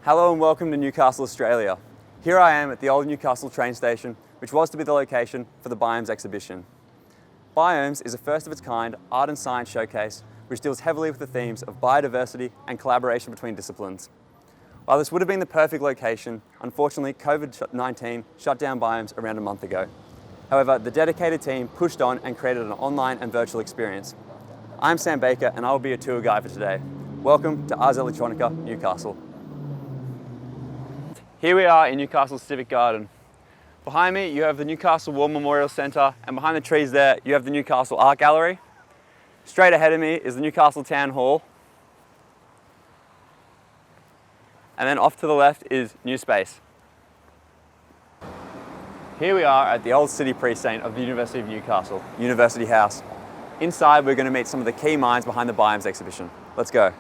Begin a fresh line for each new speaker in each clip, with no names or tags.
Hello and welcome to Newcastle, Australia. Here I am at the old Newcastle train station, which was to be the location for the Biomes exhibition. Biomes is a first of its kind art and science showcase which deals heavily with the themes of biodiversity and collaboration between disciplines. While this would have been the perfect location, unfortunately COVID-19 shut down Biomes around a month ago. However, the dedicated team pushed on and created an online and virtual experience. I'm Sam Baker and I will be your tour guide for today. Welcome to Ars Electronica, Newcastle. Here we are in Newcastle Civic Garden. Behind me you have the Newcastle War Memorial Centre, and behind the trees there you have the Newcastle Art Gallery. Straight ahead of me is the Newcastle Town Hall. And then off to the left is New Space. Here we are at the old city precinct of the University of Newcastle, University House. Inside we're going to meet some of the key minds behind the Biomes exhibition. Let's go.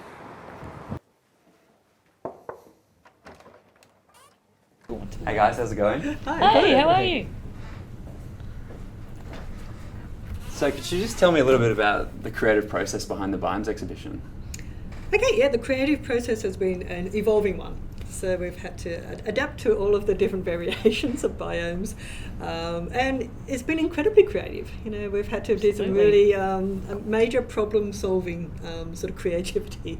Hey guys, how's it going?
Hi, how are you?
So could you just tell me a little bit about the creative process behind the Biomes exhibition?
Okay, yeah, the creative process has been an evolving one. So we've had to adapt to all of the different variations of biomes, and it's been incredibly creative. You know, we've had to do some really major problem-solving sort of creativity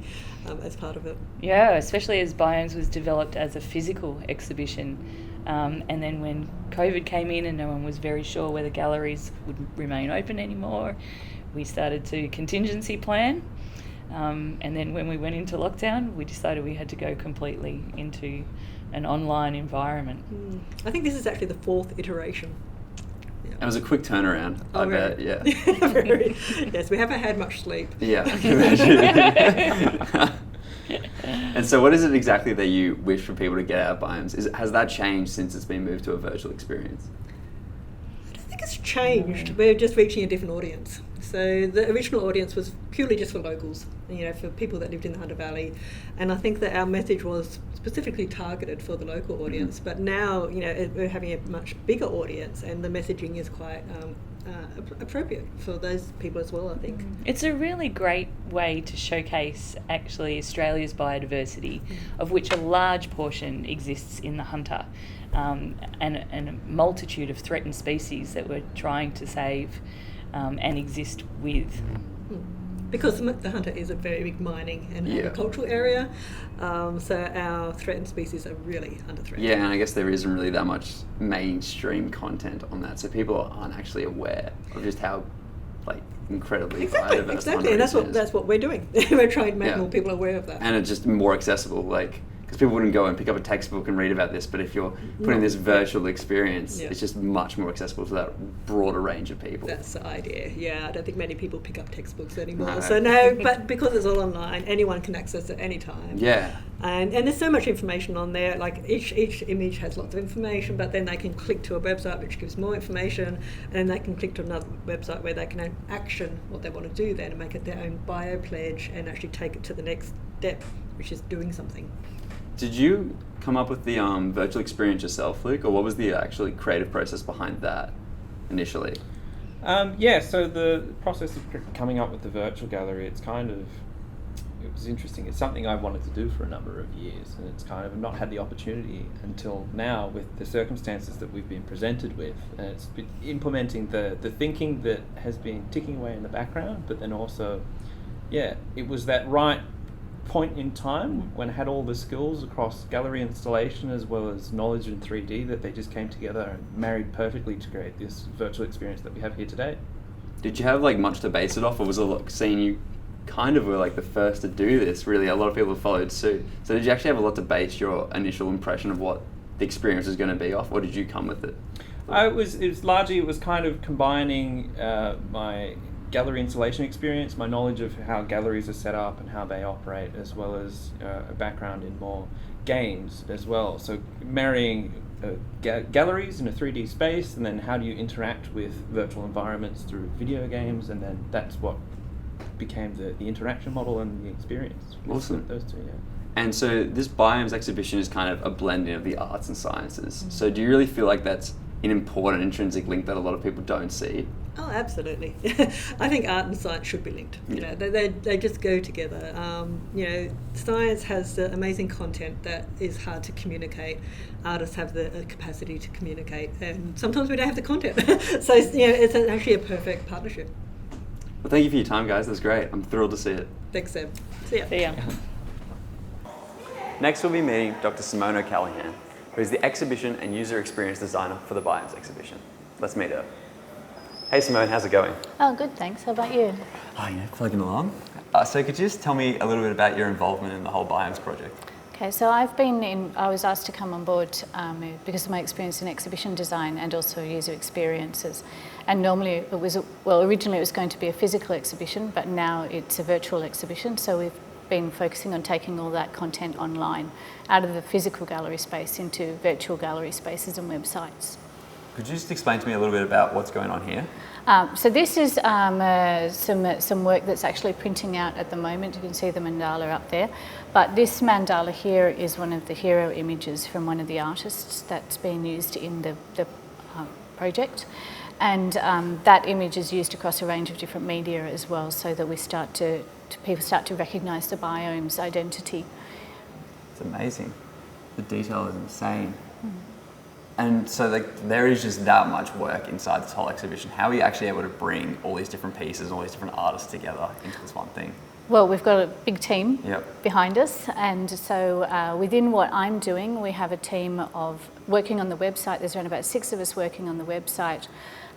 as part of it.
Yeah, especially as Biomes was developed as a physical exhibition, and then when COVID came in and no one was very sure whether galleries would remain open anymore, we started to contingency plan. And then when we went into lockdown, we decided we had to go completely into an online environment.
I think this is actually the fourth iteration. Yeah.
It was a quick turnaround, I bet, yeah.
Very. Yes, we haven't had much sleep.
Yeah, I can imagine. And so what is it exactly that you wish for people to get out of Biomes? Has that changed since it's been moved to a virtual experience?
I don't think it's changed. We're just reaching a different audience. So the original audience was purely just for locals, you know, for people that lived in the Hunter Valley. And I think that our message was specifically targeted for the local audience. But now, you know, we're having a much bigger audience and the messaging is quite appropriate for those people as well, I think.
It's a really great way to showcase actually Australia's biodiversity, of which a large portion exists in the Hunter, and a multitude of threatened species that we're trying to save and exist with.
Because the Hunter is a very big mining and agricultural area, so our threatened species are really under threat.
Yeah, and I guess there isn't really that much mainstream content on that, so people aren't actually aware of just how incredibly biodiverse.
Exactly, and that's what we're doing. We're trying to make more people aware of that.
And it's just more accessible, because people wouldn't go and pick up a textbook and read about this, but if you're putting this virtual experience, it's just much more accessible to that broader range of people.
That's the idea, yeah. I don't think many people pick up textbooks anymore. No, but because it's all online, anyone can access it at any time.
Yeah.
And there's so much information on there, like each image has lots of information, but then they can click to a website which gives more information, and then they can click to another website where they can action what they want to do then and make it their own bio pledge and actually take it to the next step, which is doing something.
Did you come up with the virtual experience yourself, Luke, or what was the actually creative process behind that initially?
So the process of coming up with the virtual gallery, it was interesting. It's something I wanted to do for a number of years, and it's kind of not had the opportunity until now with the circumstances that we've been presented with. And it's been implementing the thinking that has been ticking away in the background, but then also, it was that right point in time when I had all the skills across gallery installation as well as knowledge in 3D that they just came together and married perfectly to create this virtual experience that we have here today.
Did you have much to base it off, or was it seeing you kind of were the first to do this? Really, a lot of people have followed suit. So did you actually have a lot to base your initial impression of what the experience was going to be off, or did you come with it?
It was kind of combining my gallery installation experience, my knowledge of how galleries are set up and how they operate, as well as a background in more games as well. So marrying galleries in a 3D space, and then how do you interact with virtual environments through video games, and then that's what became the interaction model and the experience.
Awesome.
Those two,
And so this Biomes exhibition is kind of a blending of the arts and sciences. So do you really feel like that's an important intrinsic link that a lot of people don't see?
Oh, absolutely. I think art and science should be linked. You know, they just go together. You know, science has the amazing content that is hard to communicate. Artists have the capacity to communicate, and sometimes we don't have the content. So, you know, it's actually a perfect partnership.
Well, thank you for your time, guys. That's great. I'm thrilled to see it.
Thanks, Sam. See ya.
So yeah.
Next, we'll be meeting Dr. Simone O'Callaghan, who is the exhibition and user experience designer for the Biomes exhibition. Let's meet her. Hey Simone, how's it going?
Oh, good, thanks. How about you?
Oh, yeah, plugging along. So could you just tell me a little bit about your involvement in the whole Biomes project?
Okay, so I was asked to come on board because of my experience in exhibition design and also user experiences. And normally originally it was going to be a physical exhibition, but now it's a virtual exhibition. So we've been focusing on taking all that content online out of the physical gallery space into virtual gallery spaces and websites.
Could you just explain to me a little bit about what's going on here?
So this is some work that's actually printing out at the moment. You can see the mandala up there. But this mandala here is one of the hero images from one of the artists that's being used in the project. And that image is used across a range of different media as well, so that we people start to recognise the biome's identity.
It's amazing. The detail is insane. And so there is just that much work inside this whole exhibition. How are you actually able to bring all these different pieces and all these different artists together into this one thing?
Well, we've got a big team
Yep.
behind us, and so within what I'm doing, we have a team of working on the website. There's around about 6 of us working on the website,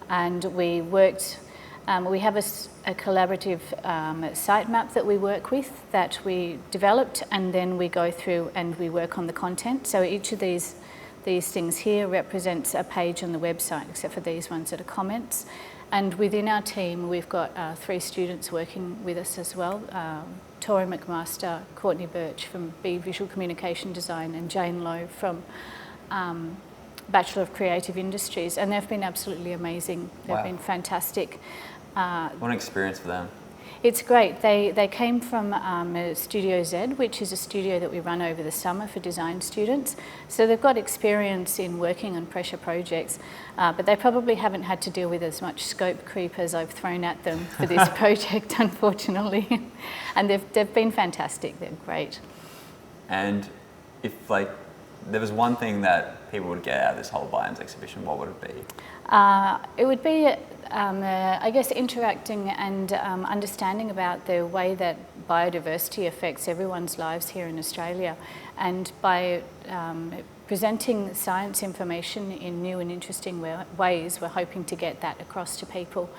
and we worked. We have a collaborative site map that we work with that we developed, and then we go through and we work on the content. So each of these things here represents a page on the website, except for these ones that are comments. And within our team, we've got 3 students working with us as well. Tori McMaster, Courtney Birch from B Visual Communication Design, and Jane Lowe from Bachelor of Creative Industries. And they've been absolutely amazing. They've been fantastic.
What an experience for them.
It's great. They came from Studio Z, which is a studio that we run over the summer for design students. So they've got experience in working on pressure projects, but they probably haven't had to deal with as much scope creep as I've thrown at them for this project, unfortunately. And they've been fantastic. They're great.
And if there was one thing that people would get out of this whole Biomes exhibition, what would it be?
It would be, I guess, interacting and understanding about the way that biodiversity affects everyone's lives here in Australia. And by presenting science information in new and interesting ways, we're hoping to get that across to people,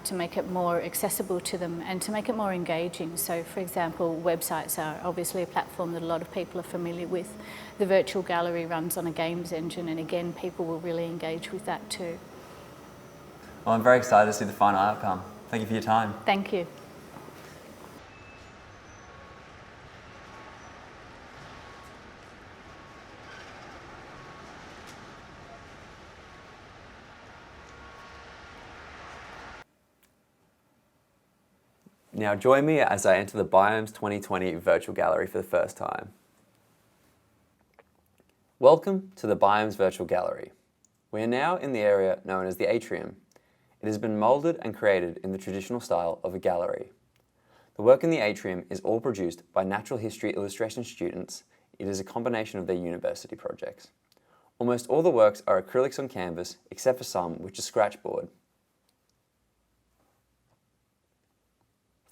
to make it more accessible to them and to make it more engaging. So, for example, websites are obviously a platform that a lot of people are familiar with. The virtual gallery runs on a games engine, and again, people will really engage with that too.
Well, I'm very excited to see the final outcome. Thank you for your time.
Thank you.
Now join me as I enter the Biomes 2020 virtual gallery for the first time. Welcome to the Biomes virtual gallery. We are now in the area known as the atrium. It has been moulded and created in the traditional style of a gallery. The work in the atrium is all produced by natural history illustration students. It is a combination of their university projects. Almost all the works are acrylics on canvas, except for some which are scratchboard.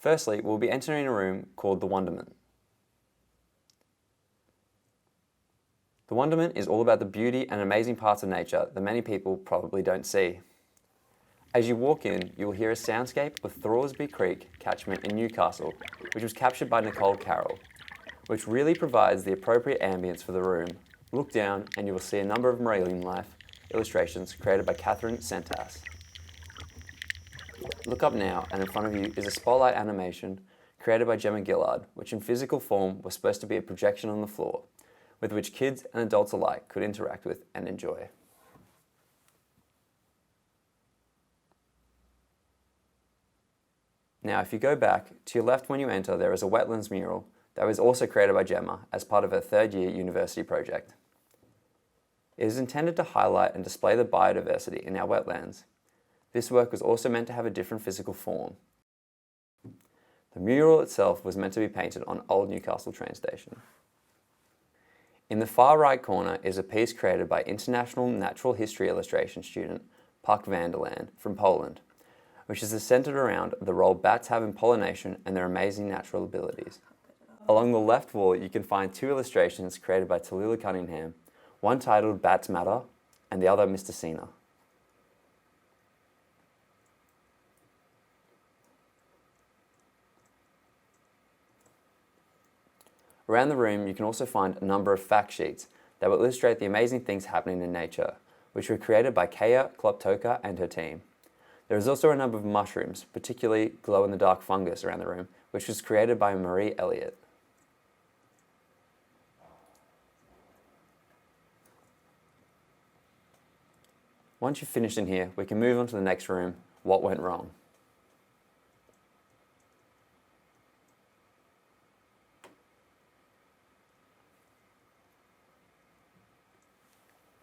Firstly, we'll be entering a room called the Wonderment. The Wonderment is all about the beauty and amazing parts of nature that many people probably don't see. As you walk in, you will hear a soundscape of Thorsby Creek catchment in Newcastle, which was captured by Nicole Carroll, which really provides the appropriate ambience for the room. Look down and you will see a number of marine life illustrations created by Catherine Sentas. Look up now, and in front of you is a spotlight animation created by Gemma Gillard, which in physical form was supposed to be a projection on the floor, with which kids and adults alike could interact with and enjoy. Now, if you go back, to your left when you enter, there is a wetlands mural that was also created by Gemma as part of her third-year university project. It is intended to highlight and display the biodiversity in our wetlands. This work was also meant to have a different physical form. The mural itself was meant to be painted on Old Newcastle train station. In the far right corner is a piece created by international natural history illustration student Puck Vanderland from Poland, which is centered around the role bats have in pollination and their amazing natural abilities. Along the left wall, you can find two illustrations created by Tallulah Cunningham, one titled Bats Matter and the other Mr. Cena. Around the room, you can also find a number of fact sheets that will illustrate the amazing things happening in nature, which were created by Kaya Kloptoka and her team. There is also a number of mushrooms, particularly glow-in-the-dark fungus around the room, which was created by Marie Elliott. Once you've finished in here, we can move on to the next room, What Went Wrong.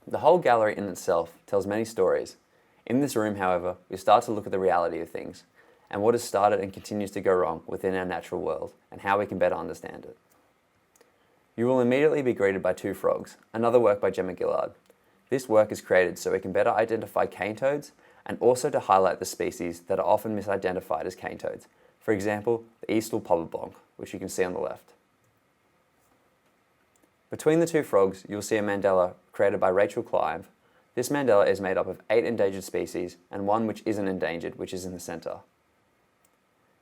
The whole gallery in itself tells many stories. In this room, however, we start to look at the reality of things and what has started and continues to go wrong within our natural world and how we can better understand it. You will immediately be greeted by two frogs, another work by Gemma Gillard. This work is created so we can better identify cane toads and also to highlight the species that are often misidentified as cane toads. For example, the Eastall pobberbonk, which you can see on the left. Between the two frogs, you'll see a mandala created by Rachel Clive. This mandala is made up of 8 endangered species and one which isn't endangered, which is in the centre.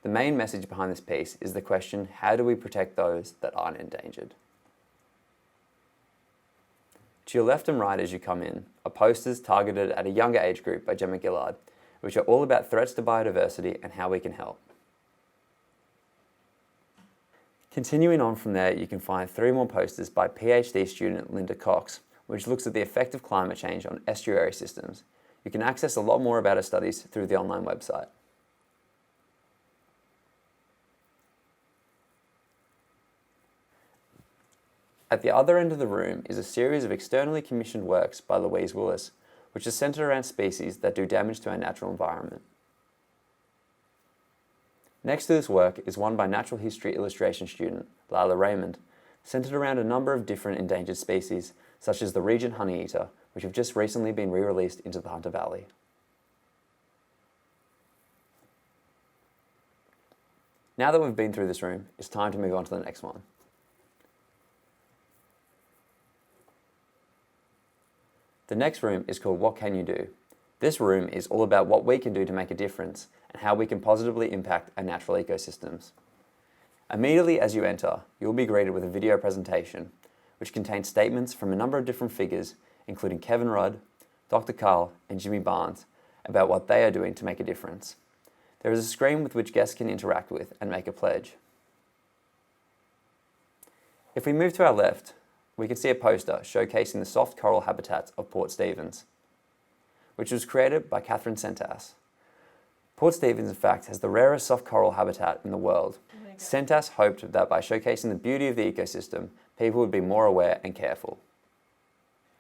The main message behind this piece is the question, how do we protect those that aren't endangered? To your left and right as you come in are posters targeted at a younger age group by Gemma Gillard, which are all about threats to biodiversity and how we can help. Continuing on from there, you can find 3 more posters by PhD student Linda Cox, which looks at the effect of climate change on estuary systems. You can access a lot more about her studies through the online website. At the other end of the room is a series of externally commissioned works by Louise Willis, which is centered around species that do damage to our natural environment. Next to this work is one by natural history illustration student Lila Raymond, centered around a number of different endangered species, such as the Regent honeyeater, which have just recently been re-released into the Hunter Valley. Now that we've been through this room, it's time to move on to the next one. The next room is called What Can You Do? This room is all about what we can do to make a difference and how we can positively impact our natural ecosystems. Immediately as you enter, you will be greeted with a video presentation, which contains statements from a number of different figures, including Kevin Rudd, Dr. Carl, and Jimmy Barnes, about what they are doing to make a difference. There is a screen with which guests can interact with and make a pledge. If we move to our left, we can see a poster showcasing the soft coral habitats of Port Stephens, which was created by Catherine Sentas. Port Stephens, in fact, has the rarest soft coral habitat in the world. Sentas hoped that by showcasing the beauty of the ecosystem, people would be more aware and careful.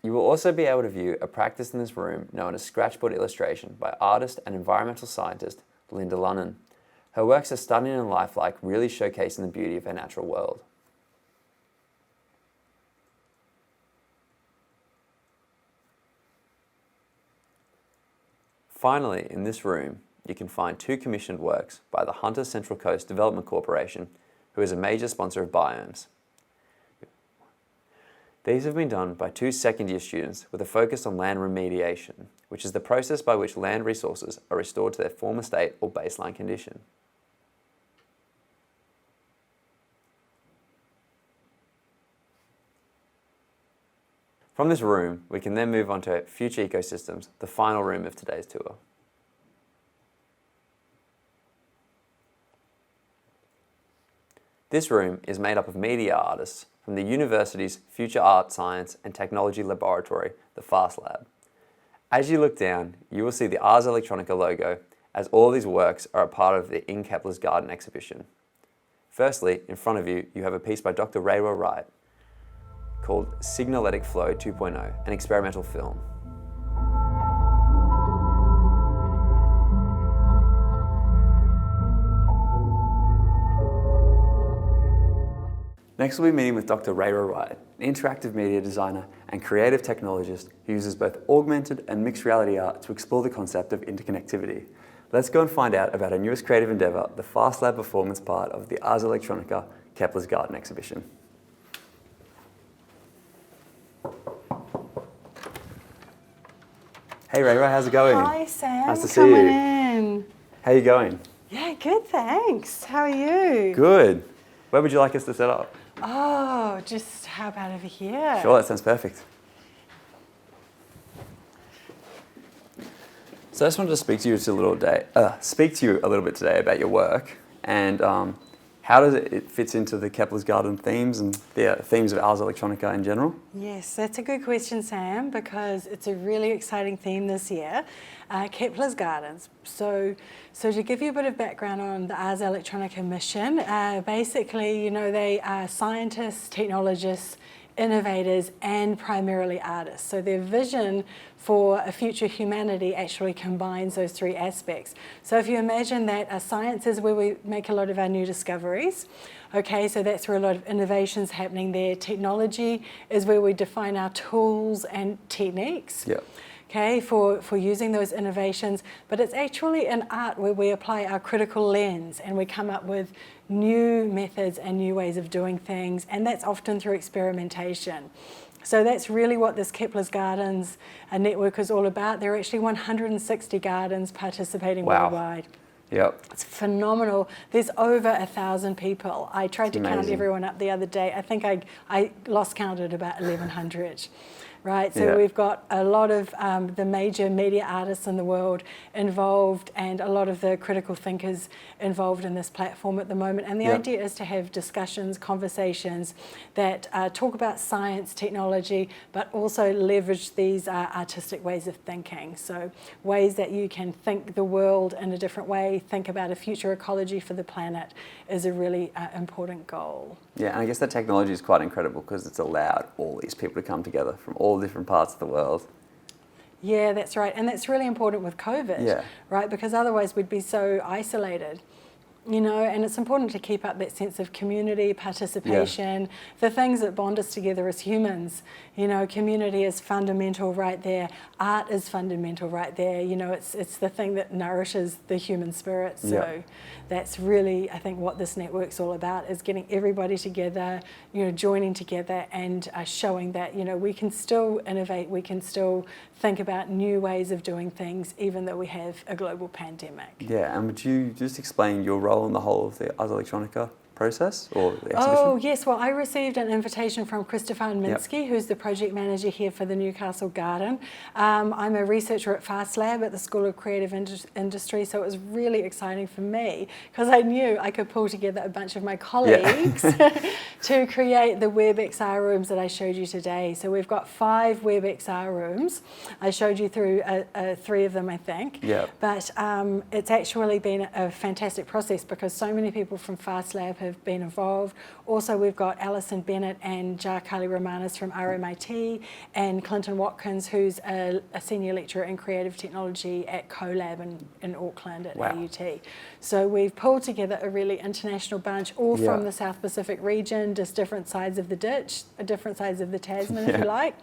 You will also be able to view a practice in this room known as scratchboard illustration by artist and environmental scientist Linda Lunnan. Her works are stunning and lifelike, really showcasing the beauty of our natural world. Finally, in this room, you can find 2 commissioned works by the Hunter Central Coast Development Corporation, who is a major sponsor of Biomes. These have been done by 2 second-year students with a focus on land remediation, which is the process by which land resources are restored to their former state or baseline condition. From this room, we can then move on to Future Ecosystems, the final room of today's tour. This room is made up of media artists from the university's Future Art, Science and Technology Laboratory, the FAST Lab. As you look down, you will see the Ars Electronica logo, as all these works are a part of the In Kepler's Garden exhibition. Firstly, in front of you, you have a piece by Dr. Raywa Wright, called Signalétic Flow 2.0, an experimental film. Next we'll be meeting with Dr. Rayra Wright, an interactive media designer and creative technologist who uses both augmented and mixed reality art to explore the concept of interconnectivity. Let's go and find out about our newest creative endeavour, the Fast Lab performance part of the Ars Electronica Kepler's Garden exhibition. Hey Rayra, how's it going?
Hi Sam,
Nice to see
coming
you.
in.
How you going?
Yeah, good, thanks. How are you?
Good. Where would you like us to set up?
Oh, just how about over here?
Sure, that sounds perfect. So I just wanted to speak to you a little bit today about your work and how does it fits into the Kepler's Garden themes and the themes of Ars Electronica in general?
Yes, that's a good question, Sam, because it's a really exciting theme this year, Kepler's Gardens. So to give you a bit of background on the Ars Electronica mission, basically, you know, they are scientists, technologists, innovators, and primarily artists. So their vision for a future humanity actually combines those three aspects. So if you imagine that science is where we make a lot of our new discoveries, okay, so that's where a lot of innovation's happening there. Technology is where we define our tools and techniques.
Yeah.
Okay, for using those innovations, but it's actually in art where we apply our critical lens and we come up with new methods and new ways of doing things, and that's often through experimentation. So that's really what this Kepler's Gardens network is all about. There are actually 160 gardens participating worldwide.
Yep.
It's phenomenal. There's over 1,000 people. I tried to count everyone up the other day. I think I lost count at about 1,100. Right, so we've got a lot of the major media artists in the world involved and a lot of the critical thinkers involved in this platform at the moment. And the idea is to have discussions, conversations that talk about science, technology, but also leverage these artistic ways of thinking. So ways that you can think the world in a different way, think about a future ecology for the planet is a really important goal.
Yeah, and I guess that technology is quite incredible because it's allowed all these people to come together from all different parts of the world.
Yeah, that's right. And that's really important with COVID, right? Because otherwise we'd be so isolated, you know, and it's important to keep up that sense of community, participation, the things that bond us together as humans. You know, community is fundamental right there. Art is fundamental right there. You know, it's the thing that nourishes the human spirit. So that's really, I think, what this network's all about, is getting everybody together, you know, joining together and showing that, you know, we can still innovate, we can still think about new ways of doing things, even though we have a global pandemic.
Yeah, and would you just explain your role in the whole of the Ars Electronica process or the exhibition?
Oh, yes. Well, I received an invitation from Kristofan Minsky, who's the project manager here for the Newcastle Garden. I'm a researcher at Fast Lab at the School of Creative Industry, so it was really exciting for me because I knew I could pull together a bunch of my colleagues to create the WebXR rooms that I showed you today. So we've got 5 WebXR rooms. I showed you through 3 of them, I think.
Yeah.
But it's actually been a fantastic process because so many people from Fast Lab have been involved. Also, we've got Alison Bennett and Jarkali Romanis from RMIT and Clinton Watkins, who's a senior lecturer in creative technology at CoLab in Auckland at AUT. So we've pulled together a really international bunch, all from the South Pacific region, just different sides of the ditch, different sides of the Tasman, if you like.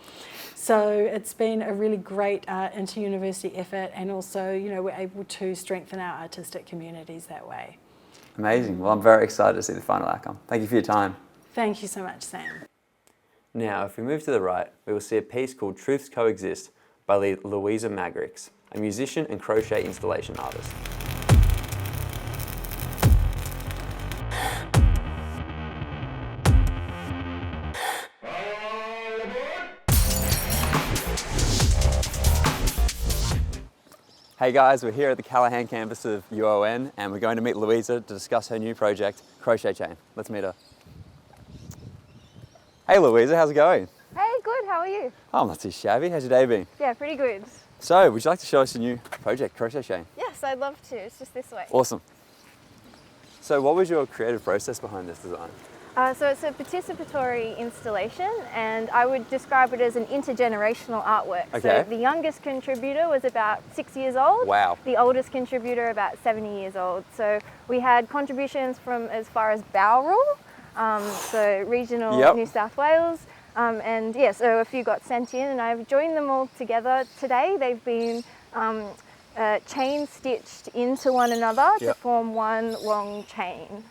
So it's been a really great inter-university effort, and also, you know, we're able to strengthen our artistic communities that way.
Amazing. Well, I'm very excited to see the final outcome. Thank you for your time.
Thank you so much, Sam.
Now, if we move to the right, we will see a piece called Truths Coexist by Louisa Magrix, a musician and crochet installation artist. Hey guys, we're here at the Callaghan campus of UON and we're going to meet Louisa to discuss her new project, Crochet Chain. Let's meet her. Hey Louisa, how's it going?
Hey, good, how are you?
Oh, I'm not too shabby. How's your day been?
Yeah, pretty good.
So, would you like to show us your new project, Crochet Chain?
Yes, I'd love to. It's just this way.
Awesome. So what was your creative process behind this design?
So it's a participatory installation, and I would describe it as an intergenerational artwork.
Okay.
So the youngest contributor was about 6 years old.
Wow.
The oldest contributor about 70 years old. So we had contributions from as far as Bowral, so regional
Yep.
New South Wales. And yeah, so a few got sent in, and I've joined them all together today. They've been chain stitched into one another to
Yep.
form one long chain.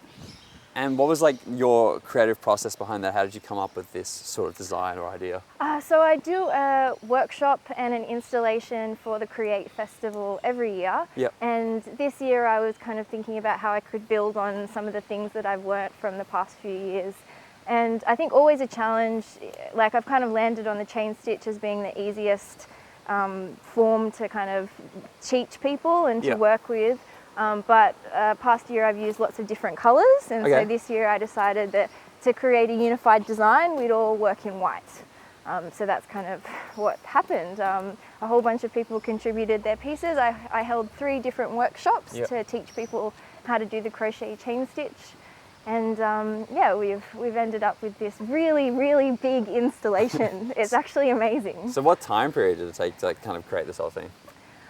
And what was like your creative process behind that? How did you come up with this sort of design or idea?
So I do a workshop and an installation for the Create Festival every year.
Yep.
And this year I was kind of thinking about how I could build on some of the things that I've learnt from the past few years. And I think always a challenge, like I've kind of landed on the chain stitch as being the easiest form to kind of teach people and to
Yep.
work with. But past year I've used lots of different colours, and
Okay.
so this year I decided that to create a unified design we'd all work in white. So that's kind of what happened. A whole bunch of people contributed their pieces. I held 3 different workshops
Yep.
to teach people how to do the crochet chain stitch. And yeah, we've ended up with this really big installation. It's actually amazing.
So what time period did it take to like kind of create this whole thing?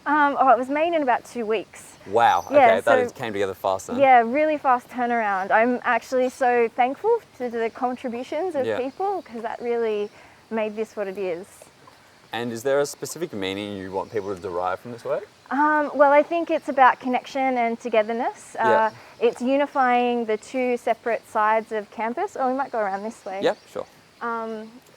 It was made in about 2 weeks.
Wow.
Yeah,
Okay,
so-
that came together fast then.
Yeah, really fast turnaround. I'm actually so thankful to the contributions of
Yeah.
people, because that really made this what it is.
And is there a specific meaning you want people to derive from this work?
Well, I think it's about connection and togetherness.
Yeah.
It's unifying the 2 separate sides of campus. Oh, we might go around this way.
Yep, sure.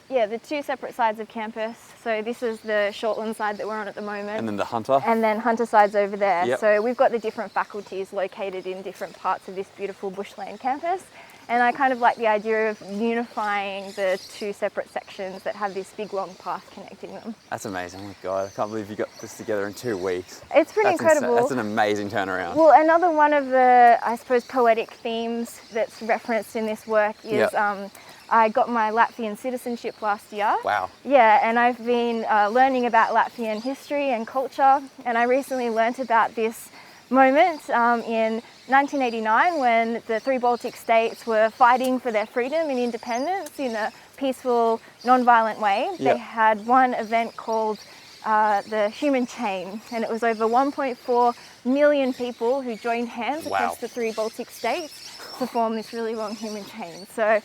Yeah, the 2 separate sides of campus. So this is the Shortland side that we're on at the moment.
And then the hunter.
And then Hunter side's over there.
Yep.
So we've got the different faculties located in different parts of this beautiful bushland campus. And I kind of like the idea of unifying the 2 separate sections that have this big long path connecting them.
That's amazing. Oh my God, I can't believe you got this together in 2 weeks.
It's pretty
That's
incredible.
That's an amazing turnaround.
Well, another one of the, I suppose, poetic themes that's referenced in this work is
Yep.
I got my Latvian citizenship last year.
Wow.
Yeah, and I've been learning about Latvian history and culture, and I recently learnt about this moment in 1989 when the 3 Baltic states were fighting for their freedom and independence in a peaceful, non-violent way.
Yep.
They had one event called the Human Chain, and it was over 1.4 million people who joined hands
Wow.
across the 3 Baltic states to form this really long human chain. So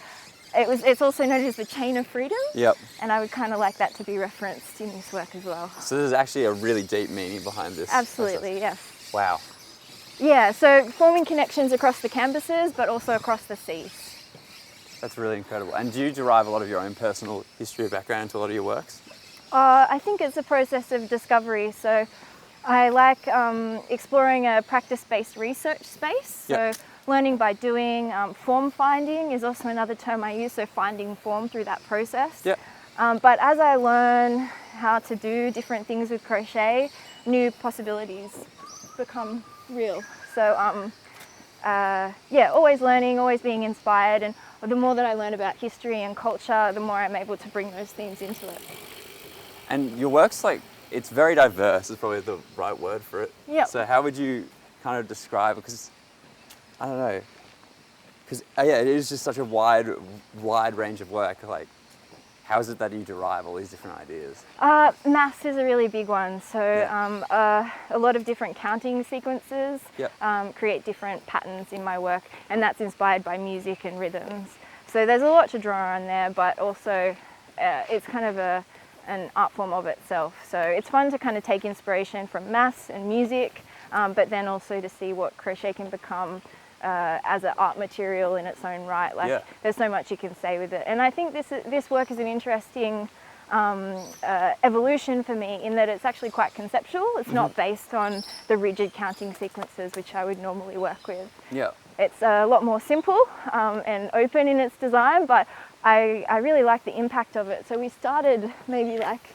it's also known as the chain of freedom,
Yep.
and I would kind of like that to be referenced in this work as well.
So there's actually a really deep meaning behind this.
Absolutely, yes.
process. Wow.
Yeah, so forming connections across the campuses, but also across the seas.
That's really incredible. And do you derive a lot of your own personal history or background into a lot of your works?
I think it's a process of discovery. So I like exploring a practice-based research space.
Yep.
So learning by doing. Form finding is also another term I use, so finding form through that process.
Yep.
But as I learn how to do different things with crochet, new possibilities become real. So yeah, always learning, always being inspired, and the more that I learn about history and culture, the more I'm able to bring those themes into it.
And your work's like, it's very diverse is probably the right word for it.
Yep.
So how would you kind of describe it? Because, I don't know, because yeah, it is just such a wide range of work. Like, how is it that you derive all these different ideas?
Maths is a really big one. So
Yeah.
a lot of different counting sequences
Yep.
create different patterns in my work, and that's inspired by music and rhythms. So there's a lot to draw on there, but also it's kind of an art form of itself. So it's fun to kind of take inspiration from maths and music, but then also to see what crochet can become as an art material in its own right. Like,
Yeah.
there's so much you can say with it. And I think this work is an interesting evolution for me, in that it's actually quite conceptual. It's not based on the rigid counting sequences which I would normally work with.
Yeah.
It's a lot more simple and open in its design, but I really like the impact of it. So we started maybe like,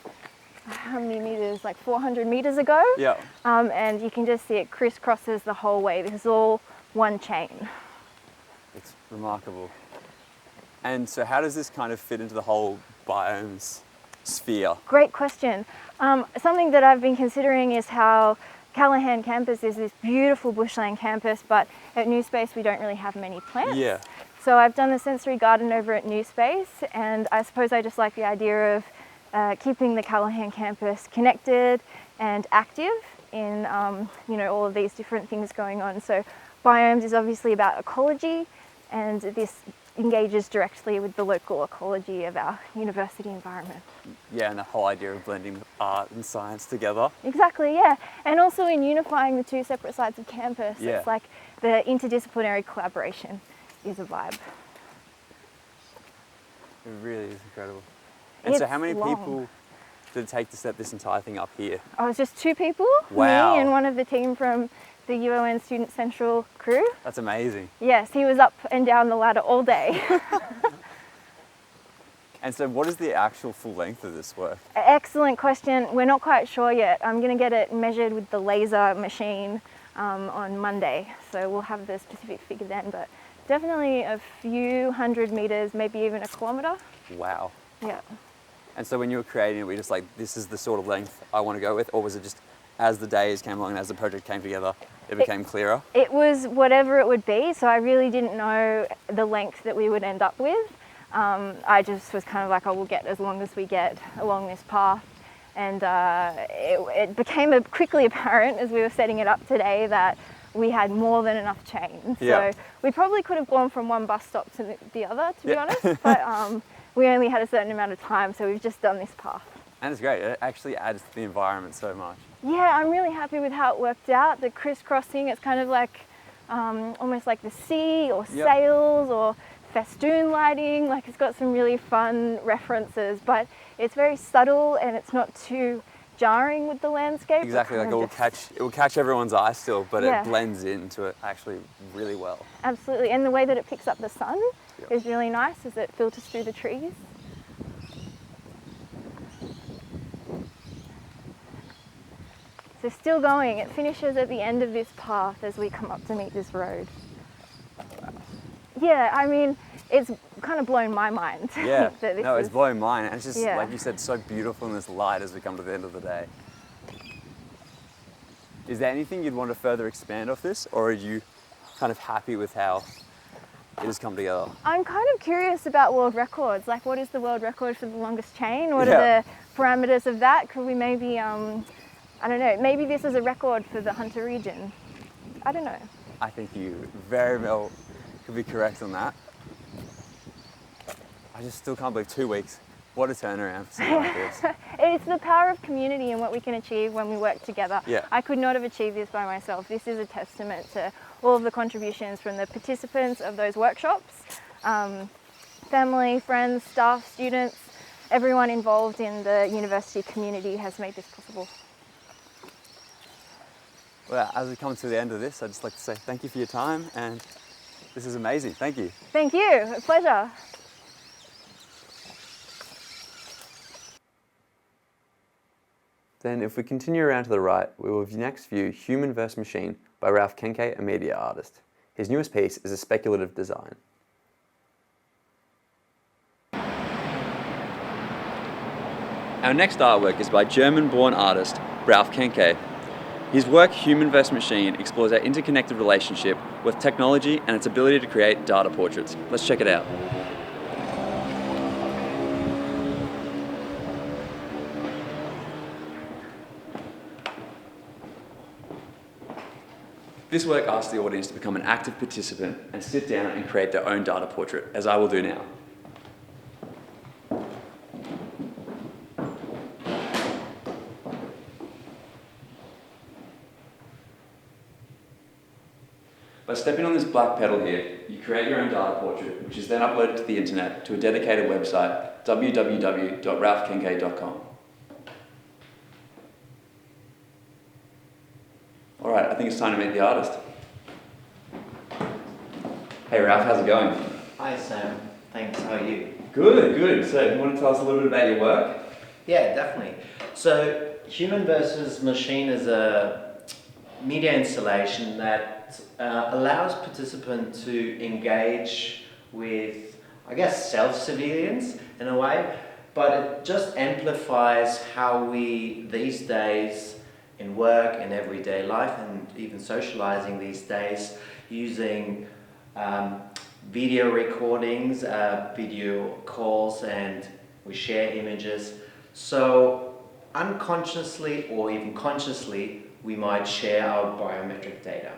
how many meters, like 400 meters ago.
Yeah.
And you can just see it crisscrosses the whole way. This is all one chain.
It's remarkable. And so how does this kind of fit into the whole biomes sphere?
Great question. Something that I've been considering is how Callaghan campus is this beautiful bushland campus, but at New Space we don't really have many plants.
Yeah.
So I've done the sensory garden over at New Space, and I suppose I just like the idea of keeping the Callaghan campus connected and active in all of these different things going on. So biomes is obviously about ecology, and this engages directly with the local ecology of our university environment.
Yeah, and the whole idea of blending art and science together.
Exactly, yeah. And also in unifying the two separate sides of campus,
Yeah.
It's like the interdisciplinary collaboration is a vibe.
It really is incredible. And so
It's
how many
long.
people did it take to set this entire thing up here?
Oh, it's just 2 people,
Wow.
me and one of the team from the UON Student Central crew.
That's amazing.
Yes, he was up and down the ladder all day.
And so what is the actual full length of this work?
Excellent question. We're not quite sure yet. I'm going to get it measured with the laser machine on Monday, so we'll have the specific figure then, but definitely a few 100 meters, maybe even a kilometer.
Wow.
Yeah.
And so when you were creating it, were you just like, this is the sort of length I want to go with? Or was it just as the days came along and as the project came together, it became clearer?
It was whatever it would be, so I really didn't know the length that we would end up with. I just was kind of like, oh, we'll get as long as we get along this path. And it became quickly apparent as we were setting it up today that we had more than enough chains.
Yeah.
So we probably could have gone from one bus stop to the other, to be honest, but we only had a certain amount of time, so we've just done this path.
And it's great, it actually adds to the environment so much.
Yeah, I'm really happy with how it worked out. The crisscrossing, it's kind of like almost like the sea or
Yep.
sails or festoon lighting. Like it's got some really fun references, but it's very subtle and it's not too jarring with the landscape.
Exactly, like
kind of
it will catch everyone's eye still, but
Yeah.
it blends into it actually really well.
Absolutely, and the way that it picks up the sun
Yep.
is really nice as it filters through the trees. So still going, it finishes at the end of this path as we come up to meet this road. Yeah, I mean, it's kind of blown my mind. to
Yeah,
think that this
no, it's
is-
blowing mine. And it's just,
Yeah.
like you said, so beautiful in this light as we come to the end of the day. Is there anything you'd want to further expand off this, or are you kind of happy with how it has come together?
I'm kind of curious about world records. Like, what is the world record for the longest chain? What
Yeah.
are the parameters of that? Could we maybe, I don't know, maybe this is a record for the Hunter region. I don't know.
I think you very well could be correct on that. I just still can't believe 2 weeks. What a turnaround for something like this.
It's the power of community and what we can achieve when we work together.
Yeah.
I could not have achieved this by myself. This is a testament to all of the contributions from the participants of those workshops, family, friends, staff, students, everyone involved in the university community has made this possible.
Well, as we come to the end of this, I'd just like to say thank you for your time, and this is amazing. Thank you.
Thank you, a pleasure.
Then if we continue around to the right, we will next view Human vs. Machine by Ralph Kenke, a media artist. His newest piece is a speculative design. Our next artwork is by German-born artist Ralph Kenke. His work, Human vs. Machine, explores our interconnected relationship with technology and its ability to create data portraits. Let's check it out. This work asks the audience to become an active participant and sit down and create their own data portrait, as I will do now. By stepping on this black pedal here, you create your own data portrait, which is then uploaded to the internet to a dedicated website, www.ralphkenke.com. All right, I think it's time to meet the artist. Hey Ralph, how's it going?
Hi Sam, thanks, how are you?
Good, good. So you want to tell us a little bit about your work?
Yeah, definitely. So Human vs. Machine is a media installation that allows participants to engage with, I guess, self-surveillance in a way, but it just amplifies how we, these days, in work and everyday life and even socializing these days, using video recordings, video calls, and we share images. So unconsciously or even consciously, we might share our biometric data.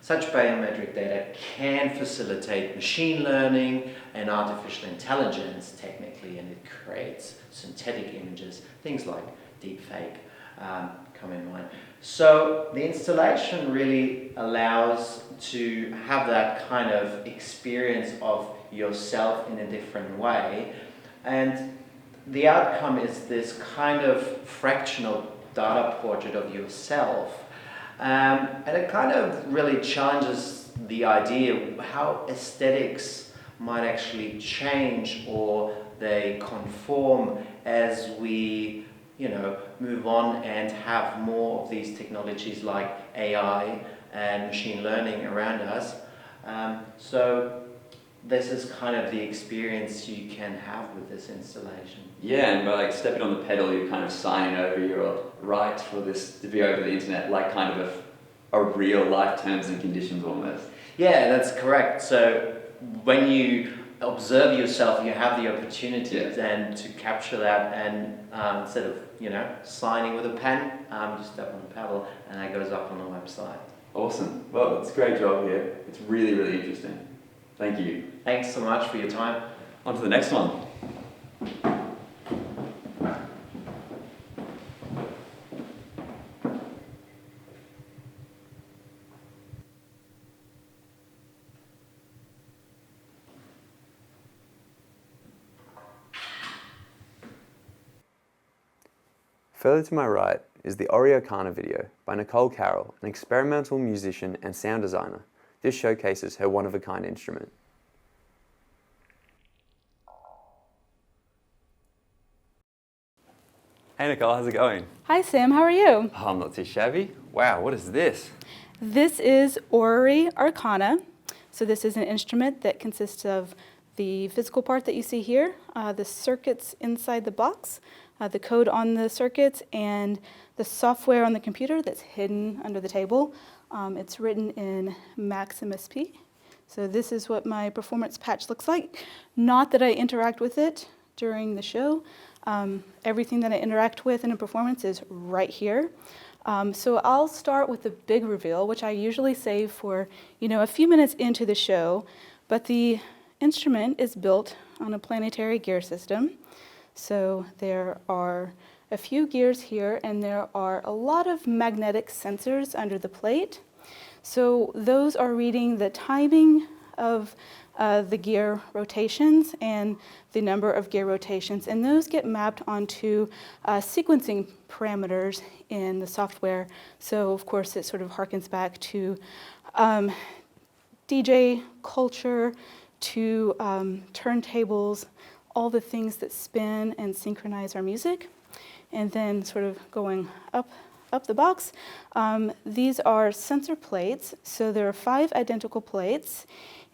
Such biometric data can facilitate machine learning and artificial intelligence technically, and it creates synthetic images, things like deepfake come in mind. So the installation really allows to have that kind of experience of yourself in a different way, and the outcome is this kind of fractional data portrait of yourself. And it kind of really challenges the idea of how aesthetics might actually change or they conform as we, move on and have more of these technologies like AI and machine learning around us. So this is kind of the experience you can have with this installation.
Yeah, and by stepping on the pedal, you're kind of signing over your right for this to be over the internet, like kind of a real life terms and conditions almost.
Yeah, that's correct. So when you observe yourself, you have the opportunity then to capture that, and instead of signing with a pen, you step on the pedal and that goes up on the website.
Awesome. Well, it's a great job here. It's really, really interesting. Thank you.
Thanks so much for your time.
On to the next one. Further to my right is the Electronica video by Nicole Carroll, an experimental musician and sound designer. This showcases her one-of-a-kind instrument. Hey Nicole, how's it going?
Hi Sam, how are you?
Oh, I'm not too shabby. Wow, what is this?
This is Orrery Arcana. So this is an instrument that consists of the physical part that you see here, the circuits inside the box, the code on the circuits, and the software on the computer that's hidden under the table. It's written in Maximus P. So this is what my performance patch looks like. Not that I interact with it during the show. Everything that I interact with in a performance is right here. So I'll start with the big reveal, which I usually save for a few minutes into the show. But the instrument is built on a planetary gear system. So there are a few gears here, and there are a lot of magnetic sensors under the plate. So those are reading the timing of the gear rotations and the number of gear rotations, and those get mapped onto sequencing parameters in the software. So of course it sort of harkens back to DJ culture, to turntables, all the things that spin and synchronize our music. And then sort of going up the box, these are sensor plates. So there are 5 identical plates,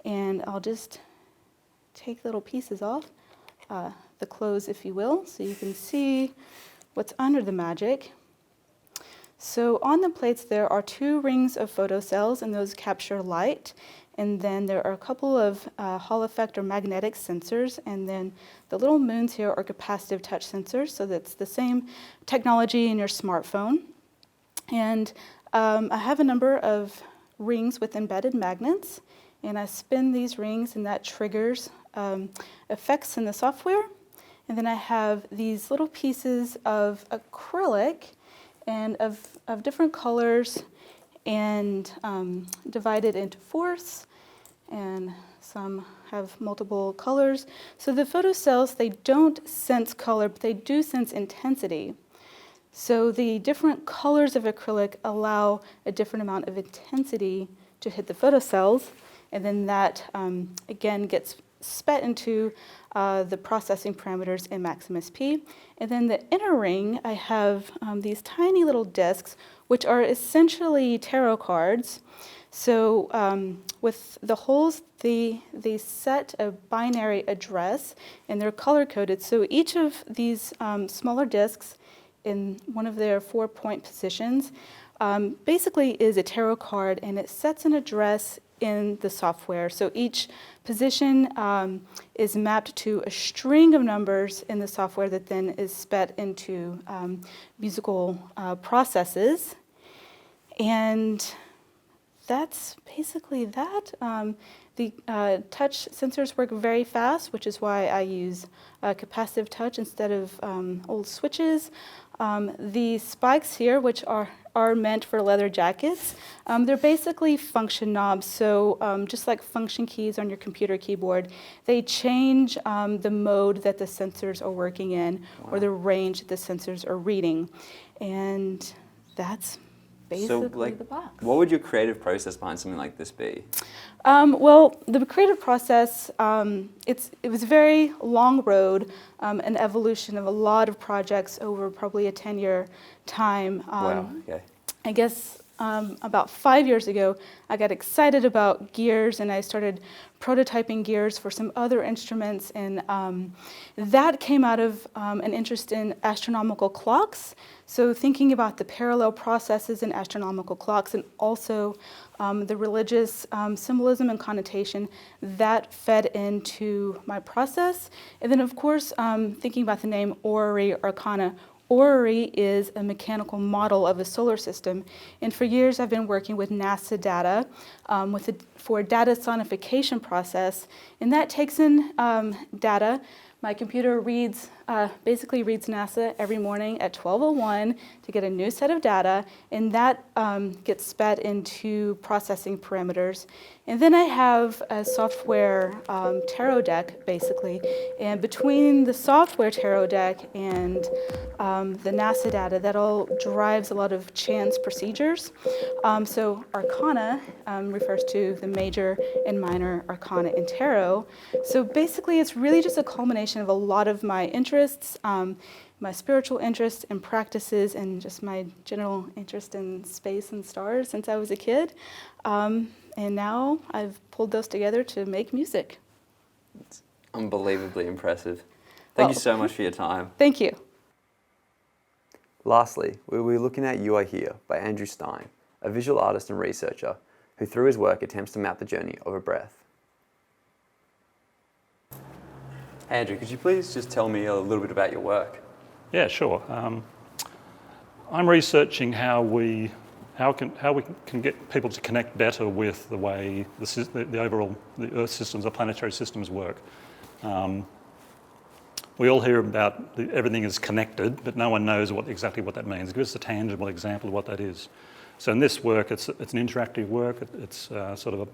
and I'll just take little pieces off, the clothes, if you will, so you can see what's under the magic. So on the plates there are 2 rings of photocells, and those capture light. And then there are a couple of Hall effect or magnetic sensors, and then the little moons here are capacitive touch sensors, so that's the same technology in your smartphone. And I have a number of rings with embedded magnets, and I spin these rings, and that triggers effects in the software. And then I have these little pieces of acrylic and of different colors, and divided into fourths, and some have multiple colors. So the photocells, they don't sense color, but they do sense intensity. So the different colors of acrylic allow a different amount of intensity to hit the photocells, and then that again gets spat into the processing parameters in Maximus P. And then the inner ring, I have these tiny little discs, which are essentially tarot cards. So with the holes, they set a binary address, and they're color-coded. So each of these smaller discs in one of their 4-point positions basically is a tarot card, and it sets an address in the software. So each position is mapped to a string of numbers in the software that then is sped into musical processes. And that's basically that. The touch sensors work very fast, which is why I use capacitive touch instead of old switches. The spikes here, which are meant for leather jackets, they're basically function knobs. So just like function keys on your computer keyboard, they change the mode that the sensors are working in, or the range that the sensors are reading. And that's basically the box.
What would your creative process behind something like this be?
Well, the creative process, it was a very long road, an evolution of a lot of projects over probably a 10-year time.
Wow, okay.
I guess about 5 years ago, I got excited about gears and I started prototyping gears for some other instruments, and that came out of an interest in astronomical clocks. So thinking about the parallel processes in astronomical clocks, and also the religious symbolism and connotation that fed into my process. And then of course, thinking about the name Orrery Arcana. Orrery is a mechanical model of a solar system, and for years I've been working with NASA data for a data sonification process, and that takes in data. My computer basically reads NASA every morning at 12:01 to get a new set of data, and that gets sped into processing parameters. And then I have a software tarot deck, basically, and between the software tarot deck and the NASA data, that all drives a lot of chance procedures. So Arcana refers to the major and minor arcana in tarot. So basically it's really just a culmination of a lot of my interests, my spiritual interests and practices, and just my general interest in space and stars since I was a kid. And now I've pulled those together to make music.
It's unbelievably impressive. Thank you so much for your time.
Thank you.
Lastly, we'll be looking at You Are Here by Andrew Stein, a visual artist and researcher who through his work attempts to map the journey of a breath. Andrew, could you please just tell me a little bit about your work?
Yeah, sure. I'm researching how we can get people to connect better with the way the overall the Earth systems, the planetary systems work. We all hear about everything is connected, but no one knows exactly what that means. Give us a tangible example of what that is. So in this work, it's an interactive work. It's sort of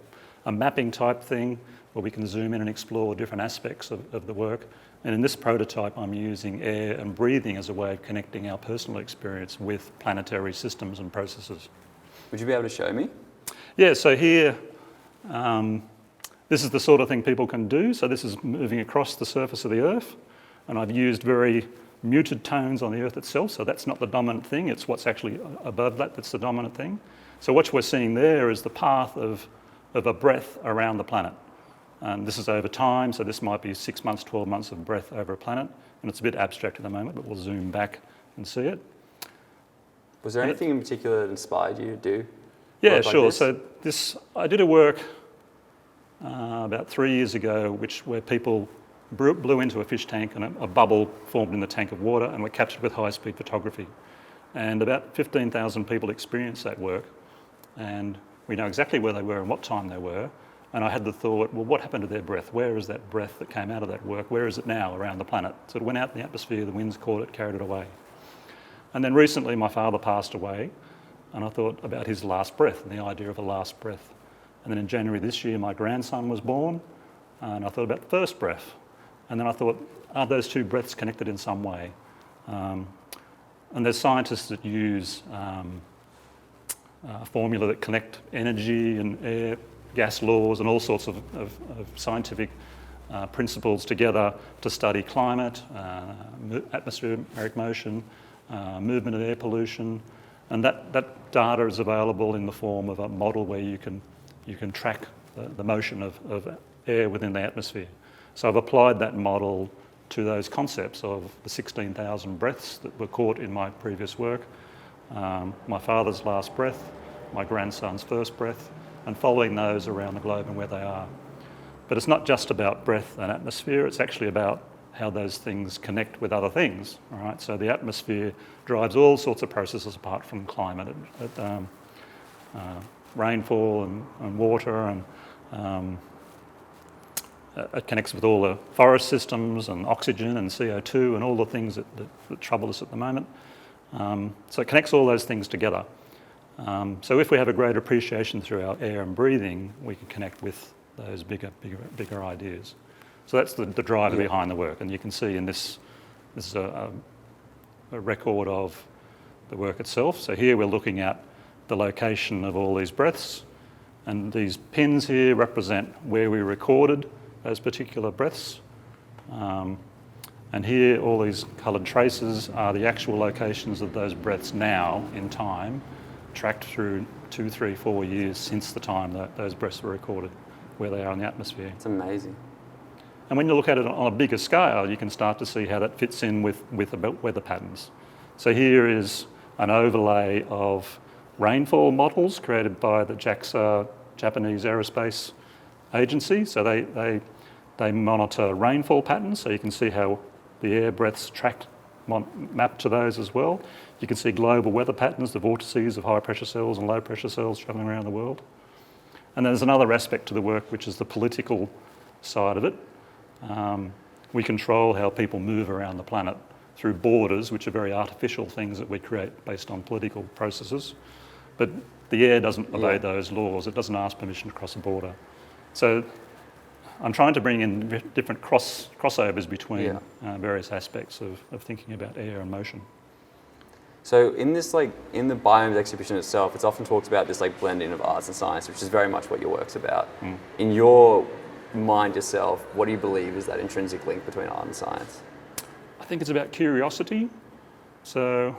a mapping type thing where we can zoom in and explore different aspects of the work. And in this prototype, I'm using air and breathing as a way of connecting our personal experience with planetary systems and processes.
Would you be able to show me?
Yeah, so here, this is the sort of thing people can do. So this is moving across the surface of the Earth, and I've used very muted tones on the Earth itself, so that's not the dominant thing, it's what's actually above that that's the dominant thing. So what we're seeing there is the path of a breath around the planet. And this is over time, so this might be 6 months, 12 months of breath over a planet, and it's a bit abstract at the moment, but we'll zoom back and see it.
Was there anything in particular that inspired you to do?
Yeah, sure. So I did a work about 3 years ago, where people blew into a fish tank and a bubble formed in the tank of water and were captured with high-speed photography. And about 15,000 people experienced that work, and we know exactly where they were and what time they were. And I had the thought, well, what happened to their breath? Where is that breath that came out of that work? Where is it now around the planet? So it went out in the atmosphere, the winds caught it, carried it away. And then recently my father passed away, and I thought about his last breath and the idea of a last breath. And then in January this year, my grandson was born, and I thought about the first breath. And then I thought, are those two breaths connected in some way? And there's scientists that use a formula that connect energy and air, gas laws and all sorts of scientific principles together to study climate, atmospheric motion, movement of air pollution. And that data is available in the form of a model where you can track the motion of air within the atmosphere. So I've applied that model to those concepts of the 16,000 breaths that were caught in my previous work, my father's last breath, my grandson's first breath, and following those around the globe and where they are. But it's not just about breath and atmosphere, it's actually about how those things connect with other things. All right? So the atmosphere drives all sorts of processes apart from climate. Rainfall and water, and it connects with all the forest systems and oxygen and CO2 and all the things that trouble us at the moment. So it connects all those things together. So if we have a greater appreciation through our air and breathing, we can connect with those bigger ideas. So that's the driver behind the work. And you can see in this is a record of the work itself. So here we're looking at the location of all these breaths, and these pins here represent where we recorded those particular breaths. And here all these coloured traces are the actual locations of those breaths now in time, tracked through 2, 3, 4 years since the time that those breaths were recorded, where they are in the atmosphere.
It's amazing.
And when you look at it on a bigger scale, you can start to see how that fits in with the weather patterns. So here is an overlay of rainfall models created by the JAXA, Japanese Aerospace Agency. So they monitor rainfall patterns, so you can see how the air breaths map to those as well. You can see global weather patterns, the vortices of high pressure cells and low pressure cells travelling around the world. And there's another aspect to the work, which is the political side of it. We control how people move around the planet through borders, which are very artificial things that we create based on political processes. But the air doesn't obey those laws. It doesn't ask permission to cross a border. So I'm trying to bring in different crossovers between various aspects of thinking about air and motion.
So in this, in the Biomes exhibition itself, it's often talked about this blending of arts and science, which is very much what your work's about. In your mind yourself, what do you believe is that intrinsic link between art and science?
I think it's about curiosity. So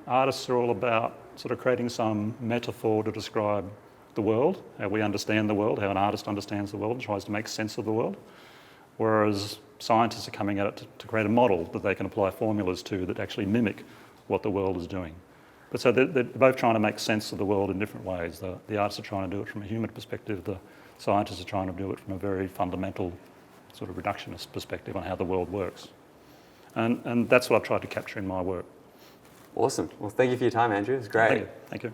artists are all about sort of creating some metaphor to describe the world, how we understand the world, how an artist understands the world and tries to make sense of the world. Whereas scientists are coming at it to create a model that they can apply formulas to that actually mimic what the world is doing. But so they're both trying to make sense of the world in different ways. The artists are trying to do it from a human perspective, the scientists are trying to do it from a very fundamental sort of reductionist perspective on how the world works. And that's what I've tried to capture in my work.
Awesome. Well, thank you for your time, Andrew. It was great.
Thank you.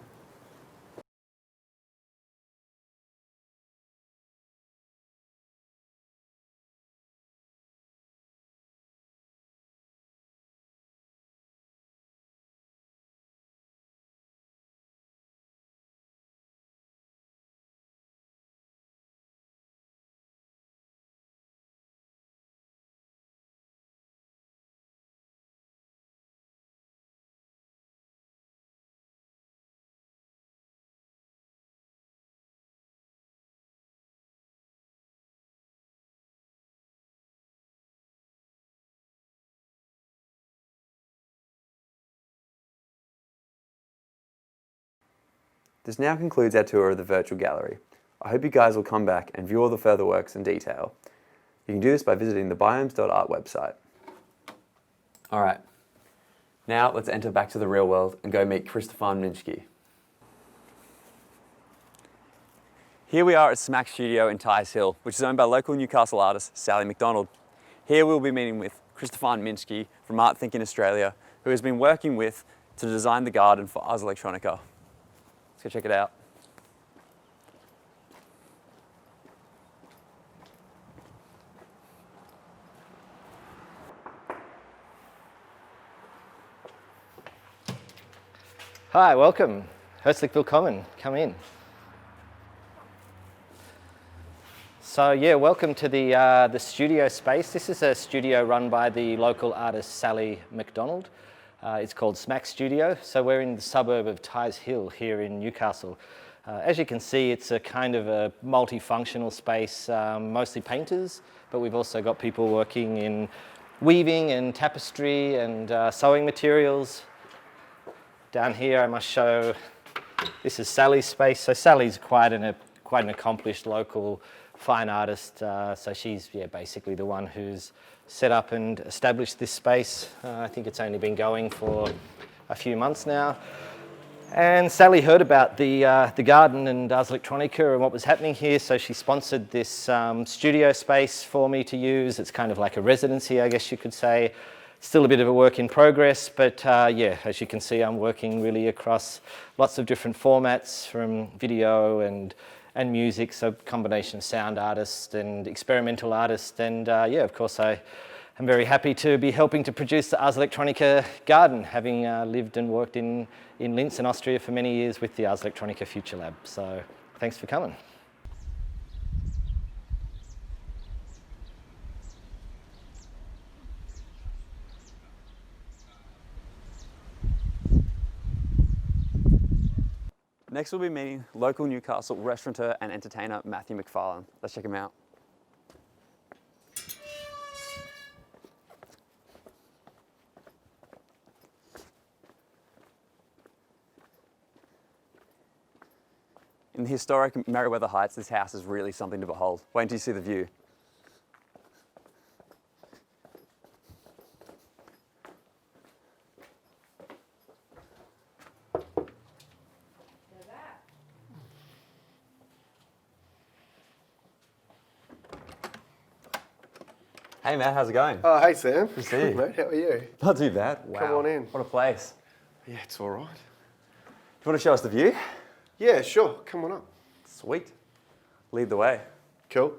This now concludes our tour of the virtual gallery. I hope you guys will come back and view all the further works in detail. You can do this by visiting the biomes.art website. All right, now let's enter back to the real world and go meet Kristofan Minsky. Here we are at Smack Studio in Tighes Hill, which is owned by local Newcastle artist Sally McDonald. Here we'll be meeting with Kristofan Minsky from Art Thinking Australia, who has been working with to design the garden for Ars Electronica. Let's go check it out.
Hi, welcome. Herzlich willkommen. Come in. So yeah, welcome to the studio space. This is a studio run by the local artist Sally McDonald. It's called Smack Studio. So we're in the suburb of Tighes Hill here in Newcastle. As you can see, it's a kind of a multifunctional space, mostly painters, but we've also got people working in weaving and tapestry and sewing materials. Down here I must show, this is Sally's space. So Sally's quite an accomplished local fine artist. So she's basically the one who's set up and established this space. I think it's only been going for a few months now. And Sally heard about the garden and Ars Electronica and what was happening here, so she sponsored this studio space for me to use. It's kind of like a residency, I guess you could say. Still a bit of a work in progress, but yeah, as you can see, I'm working really across lots of different formats, from video and music, so combination of sound artist and experimental artist, and yeah, of course I'm very happy to be helping to produce the Ars Electronica garden, having lived and worked in Linz in Austria for many years with the Ars Electronica Future Lab. So thanks for coming.
Next we'll be meeting local Newcastle restaurateur and entertainer Matthew McFarlane. Let's check him out. In the historic Merriweather Heights, this house is really something to behold. Wait until you see the view. Hey Matt, how's it going?
Oh, hey Sam.
Good to see you.
Mate, how are you?
Not too bad. Wow.
Come on in.
What a place.
Yeah, it's all right.
Do you want to show us the view?
Yeah, sure. Come on up.
Sweet. Lead the way.
Cool.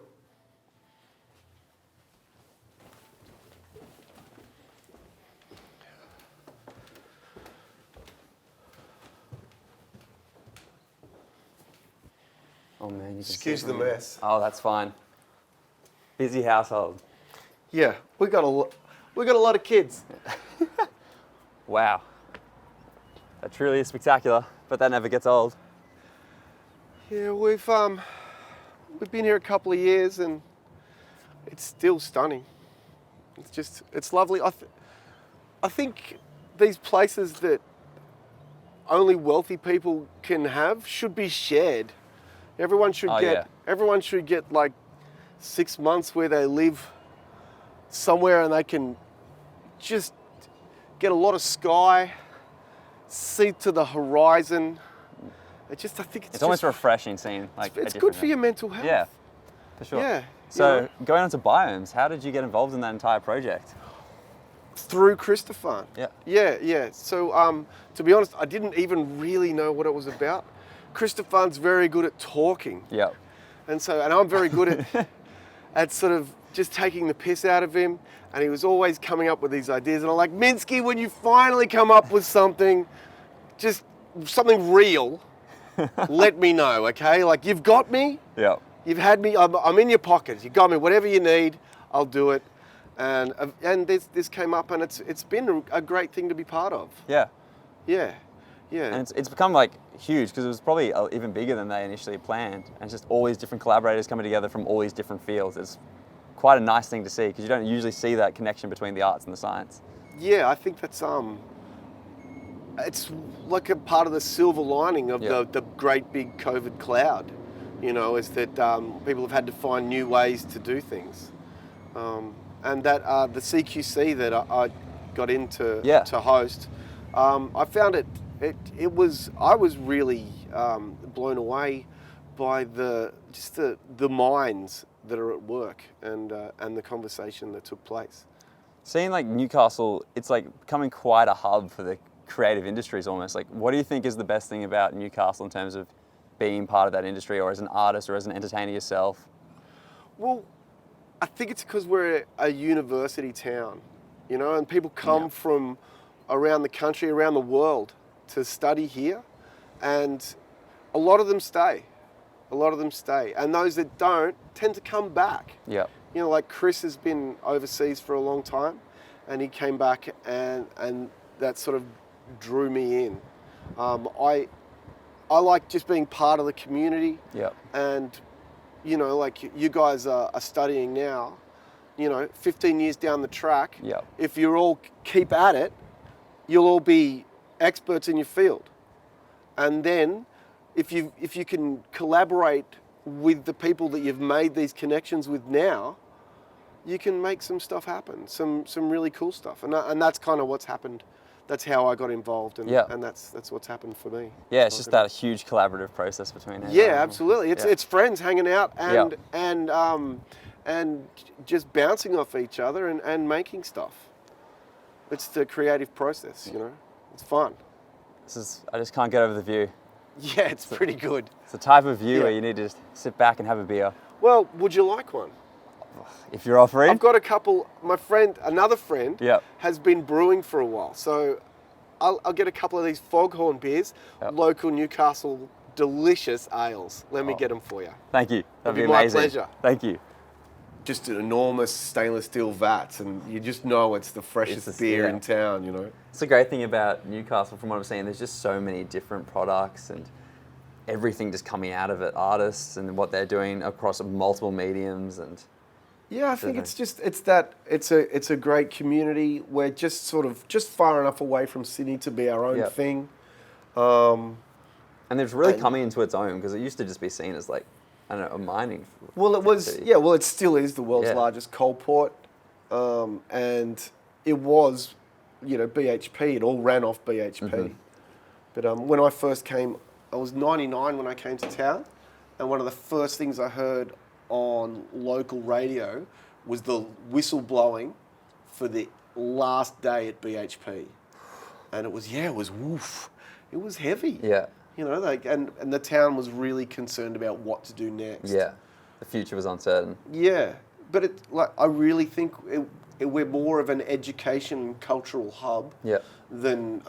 Oh man, you can
Excuse
see
the
from here.
mess.
Oh, that's fine. Busy household.
Yeah, we got a lot of kids.
Wow. That truly is spectacular, but that never gets old.
Yeah, we've been here a couple of years and it's still stunning. It's lovely. I think these places that only wealthy people can have should be shared. Everyone should get like 6 months where they live somewhere and they can just get a lot of sky, see to the horizon. I think it's
almost refreshing seeing like
it's good for your mental health.
Yeah, for sure.
Yeah.
So going on to biomes, how did you get involved in that entire project?
Through Christopher.
Yeah.
Yeah. So to be honest, I didn't even really know what it was about. Christopher's very good at talking.
Yeah.
And I'm very good at sort of just taking the piss out of him. And he was always coming up with these ideas. And I'm like, Minsky, when you finally come up with something, just something real, let me know, okay? Like, you've got me.
Yeah.
You've had me. I'm in your pocket. You got me. Whatever you need, I'll do it. And this came up, and it's been a great thing to be part of.
Yeah.
Yeah. Yeah.
And it's become like huge because it was probably even bigger than they initially planned. And it's just all these different collaborators coming together from all these different fields. It's quite a nice thing to see because you don't usually see that connection between the arts and the science.
Yeah, I think that's it's like a part of the silver lining of the great big COVID cloud, is that people have had to find new ways to do things. And that the CQC that I got into to host, I found I was really blown away by the minds that are at work and the conversation that took place.
Seeing like Newcastle, it's like becoming quite a hub for the creative industries almost. Like, what do you think is the best thing about Newcastle in terms of being part of that industry, or as an artist or as an entertainer yourself?
Well, I think it's because we're a university town, and people come from around the country, around the world to study here, and a lot of them stay. And those that don't tend to come back.
Yeah.
Like Chris has been overseas for a long time, and he came back and that sort of drew me in. I like just being part of the community.
Yeah.
And, like you guys are studying now, 15 years down the track, if you all keep at it, you'll all be experts in your field. And then if you can collaborate with the people that you've made these connections with now, you can make some stuff happen, some really cool stuff. And that's kind of what's happened that's how I got involved, and
Yeah.
and that's what's happened for me.
Yeah, it's just that huge collaborative process between everyone.
Yeah, absolutely. It's friends hanging out and
Yeah.
and just bouncing off each other and making stuff. It's the creative process, you know. It's fun.
I just can't get over the view.
Yeah, it's pretty good.
It's the type of view
Yeah.
where you need to just sit back and have a beer.
Well, would you like one?
If you're offering.
I've got a couple. Another friend,
Yep.
has been brewing for a while, so I'll get a couple of these Foghorn beers,
Yep.
local Newcastle, delicious ales. Let me
Oh.
get them for you.
Thank you. That'd be
my
amazing.
pleasure.
Thank you.
Just enormous stainless steel vats, and you just know it's the freshest
It's
beer
yeah.
in town, you know.
It's the great thing about Newcastle, from what I'm saying, there's just so many different products and everything just coming out of it, artists and what they're doing across multiple mediums. And
Yeah, I think it's a great community. We're just far enough away from Sydney to be our own
Yep.
thing.
And it's really coming into its own, because it used to just be seen as like, I don't know, a mining.
Well, it was,
city.
yeah, well, it still is the world's
Yeah.
largest coal port. And it was, you know, BHP, it all ran off BHP.
Mhm.
But when I first came, I was 99 when I came to town, and one of the first things I heard on local radio was the whistle blowing for the last day at BHP. And it was woof. It was heavy.
Yeah.
You know, and the town was really concerned about what to do next.
Yeah. The future was uncertain.
Yeah, but I really think we're more of an education and cultural hub
Yeah.
than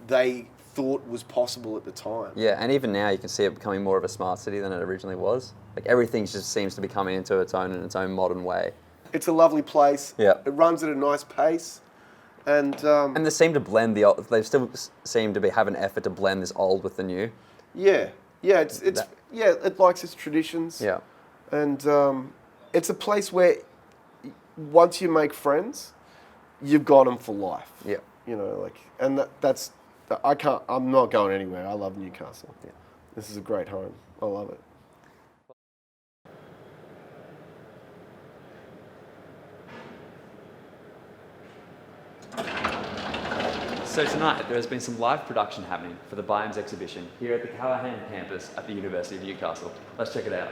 they thought was possible at the time.
Yeah, and even now you can see it becoming more of a smart city than it originally was. Like everything just seems to be coming into its own in its own modern way.
It's a lovely place.
Yeah.
It runs at a nice pace, and
they seem to blend the old. They still seem to have an effort to blend this old with the new.
yeah, it likes its traditions.
Yeah.
And it's a place where once you make friends, you've got them for life.
Yeah.
You know, I'm not going anywhere. I love Newcastle.
Yeah.
This is a great home. I love it.
So tonight there has been some live production happening for the Biomes exhibition here at the Callahan campus at the University of Newcastle. Let's check it out.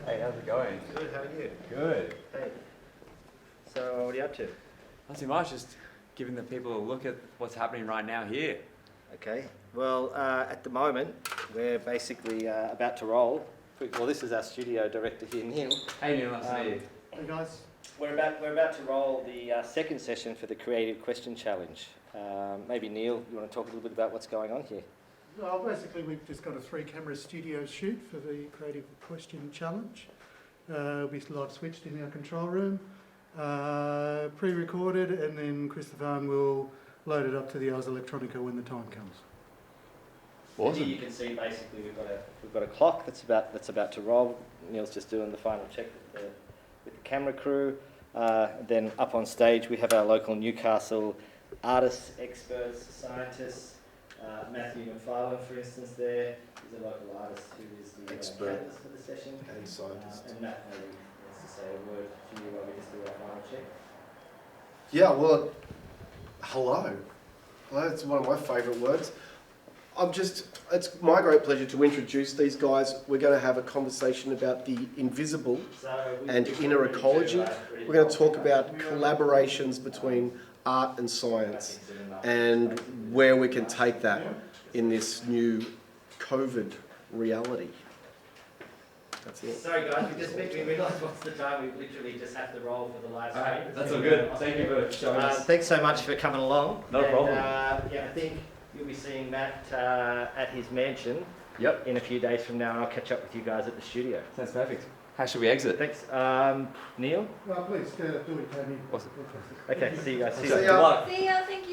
Hey, how's it going?
Good, how are you?
Good.
Hey. So, what are you up to?
Not too much, just giving the people a look at what's happening right now here.
Okay. Well, at the moment, we're basically about to roll. Well, this is our studio director here, Neil.
Hey Neil, nice to meet you.
Hey guys. We're about to roll the second session for the Creative Question Challenge. Maybe Neil, you want to talk a little bit about what's going on here?
Well, basically we've just got a 3-camera studio shoot for the Creative Question Challenge. We live switched in our control room, pre-recorded, and then Christopher will load it up to the Electronica when the time comes.
Awesome. You can see basically we've got a clock that's about to roll. Neil's just doing the final check with the camera crew. Then up on stage we have our local Newcastle artists, experts, scientists. Matthew McFarlane, for instance, there is a local artist who is the
expert
catalyst for the session.
And scientist.
And Matt maybe wants to say a word to you while we just do our final check.
Yeah, well, hello. Hello, it's one of my favourite words. It's my great pleasure to introduce these guys. We're going to have a conversation about the invisible and inner ecology. We're going to talk about collaborations between art and science and where we can take that in this new COVID reality. That's it.
Sorry guys, we realised what's the time. We literally just have to roll for the live stream.
That's all good. Thank you for showing us.
Thanks so much for coming along.
No problem.
Yeah, I think you'll be seeing Matt at his mansion
Yep.
in a few days from now, and I'll catch up with you guys at the studio.
Sounds perfect. How should we exit?
Thanks. Neil?
Well, please do it, Tony.
Awesome.
Okay, see you guys.
See ya.
See ya, thank you.